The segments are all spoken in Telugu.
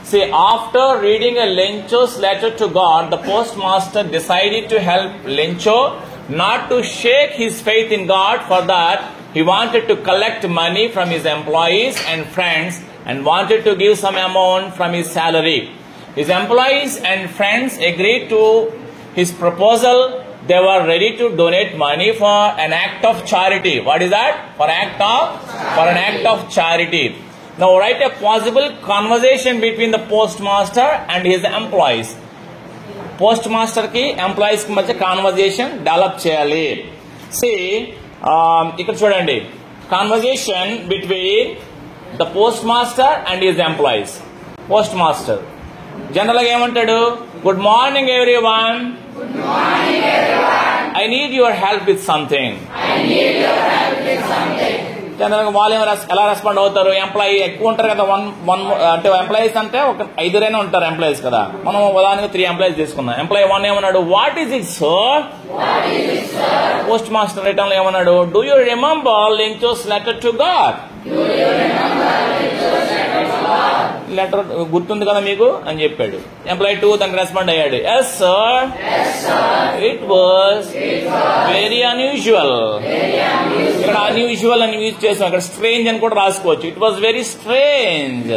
See, after reading a Lencho's letter to God, the postmaster decided to help Lencho not to shake his faith in God. For that, he wanted to collect money from his employees and friends and wanted to give some amount from his salary. His employees and friends agreed to his proposal. They were ready to donate money for an act of charity. What is that? For an act of charity. Now write a possible conversation between the postmaster and his employees. Postmaster ki employees ki madhya conversation develop cheyali. See, ikkada chudandi, conversation between the postmaster and his employees. Postmaster generally ga emantadu, good morning everyone. Good morning everyone. I need your help with something. General గా వాళ్ళు ఎలా రెస్పాండ్ అవుతారు? ఎంప్లాయీ ఎక్కువ ఉంటారు కదా, వన్ అంటే ఎంప్లాయీస్ అంటే ఒక 5 ఉంటారు ఎంప్లాయీస్ కదా. మనం ఉదాహరణగా 3 ఎంప్లాయీస్ తీసుకున్నాం. ఎంప్లాయీ 1 ఏమన్నాడు, what is it sir? Post master return లో ఏమన్నాడు, do you remember Lencho's letter to God? Letter గుర్తుంది కదా మీకు అని చెప్పాడు. ఎంప్లాయీ 2 దానికి రెస్పాండ్ అయ్యాడు, yes sir, it was very unusual. ఇక్కడ అన్యూజువల్ అని యూజ్ చేసాం, ఇక్కడ స్ట్రేంజ్ అని కూడా రాసుకోవచ్చు. ఇట్ వాజ్ వెరీ స్ట్రేంజ్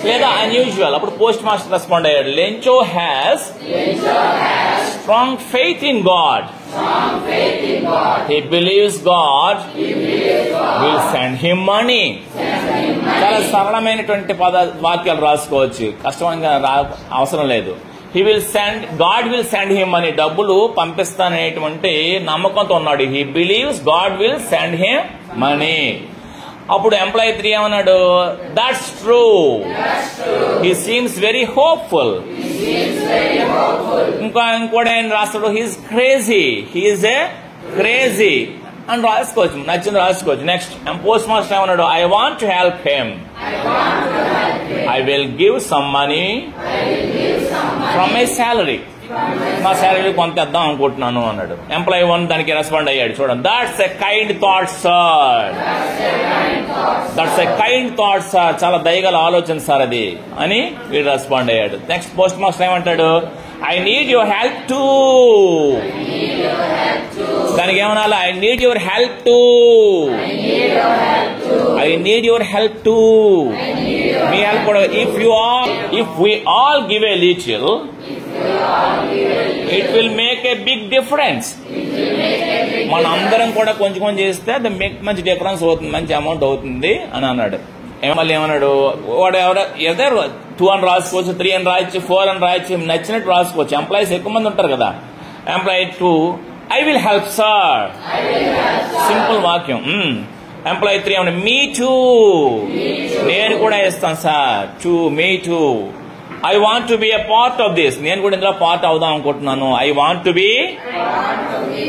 లేదా అన్యూజువల్. అప్పుడు పోస్ట్ మాస్టర్ రెస్పాండ్ అయ్యాడు, Lencho has strong faith in God. He believes God will send him money. చాలా సరళమైనటువంటి వాక్యాలు రాసుకోవచ్చు, కష్టంగా అవసరం లేదు. God will send him money. డబ్బులు పంపిస్తాననేటువంటి నమ్మకంతో ఉన్నాడు. He believes God will send him money. అప్పుడు ఎంప్లాయీ 3 ఏమన్నాడు, that's true. He seems very hopeful. ఇంకోటి ఆయన రాస్తాడు, హీఈస్ క్రేజీ అని రాసుకోవచ్చు, నచ్చింది రాసుకోవచ్చు. నెక్స్ట్ పోస్ట్ మాస్టర్ ఏమన్నాడు, I want to help him. I will give some money from my salary. నా శాలరీ కొంత ఇద్దాం అనుకుంటున్నాను అన్నాడు. ఎంప్లాయీ 1 దానికి రెస్పాండ్ అయ్యాడు, చూడండి, that's a kind thought sir. That's a kind thought sir, చాలా దయగల ఆలోచన సార్ అది అని వీడు రెస్పాండ్ అయ్యాడు. నెక్స్ట్ పోస్ట్ మాస్టర్ ఏమంటాడు, I need your help too. దానికి ఏమనాలి, I need your help too. I need your help too. మీ హెల్ప్ కూడా. If we all give a little, it will make a big difference. మన అందరం కూడా కొంచెం కొంచెం చేస్తే అది మంచి డిఫరెన్స్ అవుతుంది, మంచి అమౌంట్ అవుతుంది అని అన్నాడు. మళ్ళీ ఏమన్నాడు, వాడు ఎవరు 2 అని రాసుకోవచ్చు, 3 అని రాయొచ్చు, 4 అని రాయొచ్చు, నచ్చినట్టు రాసుకోవచ్చు. ఎంప్లాయీస్ ఎక్కువ మంది ఉంటారు కదా. Employee 2, I will help sir. Simple వాక్యం. ఎంప్లాయీ 3 ఏమన్నా, మీ టూ, నేను కూడా ఇస్తాను sir. Me two. I want to be a part of this. నేను కూడా ఇందులో పార్ట్ అవుదాం అనుకుంటున్నాను. ఐ వాంట్ టు బి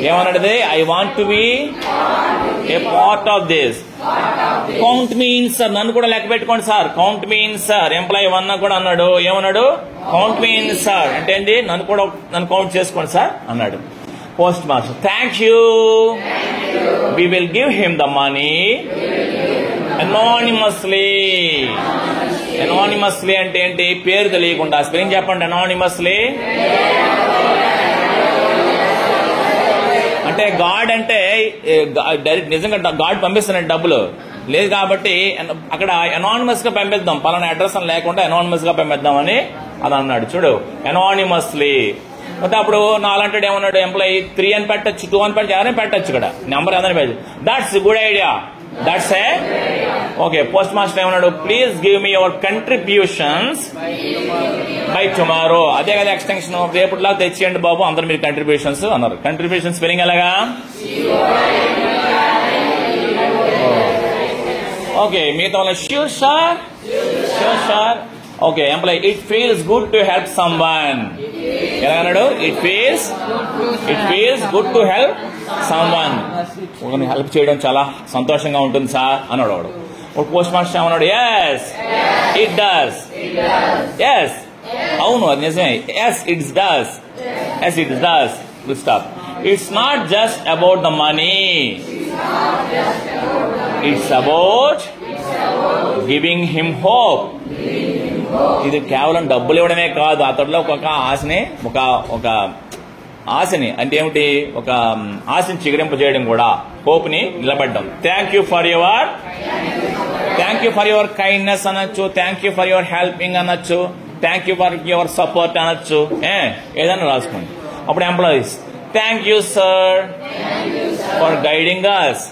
ఏమన్నది, I want to be A part of this. Count me in sir. నన్ను కూడా లెక్క పెట్టుకోండి sir. Count me in sir. Employee 1 కూడా అన్నాడు, ఏమన్నాడు, కౌంట్ మీ ఇన్ సార్ అంటే ఏంటి, నన్ను కౌంట్ చేసుకోండి సార్ అన్నాడు. Post master, thank you, we will give him the money anonymously. Anonymously అంటే ఏంటి, పేరు తెలియకుండా. స్పెల్లింగ్ చెప్పండి, అనానిమస్లీ అంటే గాడ్ అంటే డైరెక్ట్ నిజంగా గాడ్ పంపిస్తున్నాడు డబ్బులు లేదు కాబట్టి అక్కడ అనానిమస్ గా పంపిద్దాం, పలానా అడ్రస్ అని లేకుండా అనానిమస్ గా పంపిద్దాం అని అది అన్నాడు. చూడు, అనానిమస్లీ. అయితే అప్పుడు నాలంటాడు ఏమన్నాడు, ఎంప్లాయీ 3 అని పెట్టచ్చు, 2 అని పెట్టచ్చు, ఎవరైనా పెట్టచ్చు, ఇక్కడ నెంబర్ ఏదైనా పెట్టచ్చు. That's good idea. That's a okay. Post master ఏమన్నాడు, please give me your contributions by tomorrow. అదే కదా ఎక్స్టెన్షన్, రేపులా తెచ్చేయండి బాబు అందరు మీరు కంట్రిబ్యూషన్స్ అన్నారు. కంట్రిబ్యూషన్స్ స్పెల్లింగ్ ఎలాగా, ఓకే. మిగతా వాళ్ళ sure sir, sure sir. Okay. Employee, it feels good to help someone. ఎలా అన్నాడు, it feels good to help someone. ఒకరిని హెల్ప్ చేయడం చాలా సంతోషంగా ఉంటుంది సార్ అన్నాడు వాడు. ఒక పోస్ట్ మాస్టర్ ఏమన్నాడు, ఎస్ ఇట్ డస్. ఎస్, అవును అది నిజమే. Yes it's does. Yes it's does. Good stop. It's not just about the money, it's about giving him hope. ఇది కేవలం డబ్బులు ఇవ్వడమే కాదు, అతడిలో ఒక ఆశని ఒక ఆశని అంటే ఏమిటి, ఒక ఆశని చిగురింపజేయడం కూడా, హోప్ ని నిలబడ్డం. Thank you for your kindness అనొచ్చు, thank you for your helping అనొచ్చు, thank you for your support అనొచ్చు, ఏదైనా రాసుకోండి. అప్పుడు employees, thank you sir for guiding us,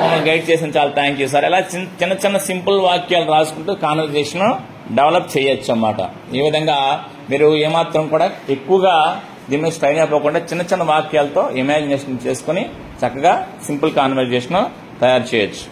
మమ్మల్ని గైడ్ చేసిన చాలా థ్యాంక్ యూ సార్. ఇలా చిన్న చిన్న సింపుల్ వాక్యాలు రాసుకుంటూ కాన్వర్జేషన్ డెవలప్ చేయొచ్చు అన్నమాట. ఈ విధంగా మీరు ఏమాత్రం కూడా ఎక్కువగా దీని మీద స్ట్రైన్ అయిపోకుండా చిన్న చిన్న వాక్యాలతో ఇమాజినేషన్ చేసుకుని చక్కగా సింపుల్ కాన్వర్జేషన్ తయారు చేయొచ్చు.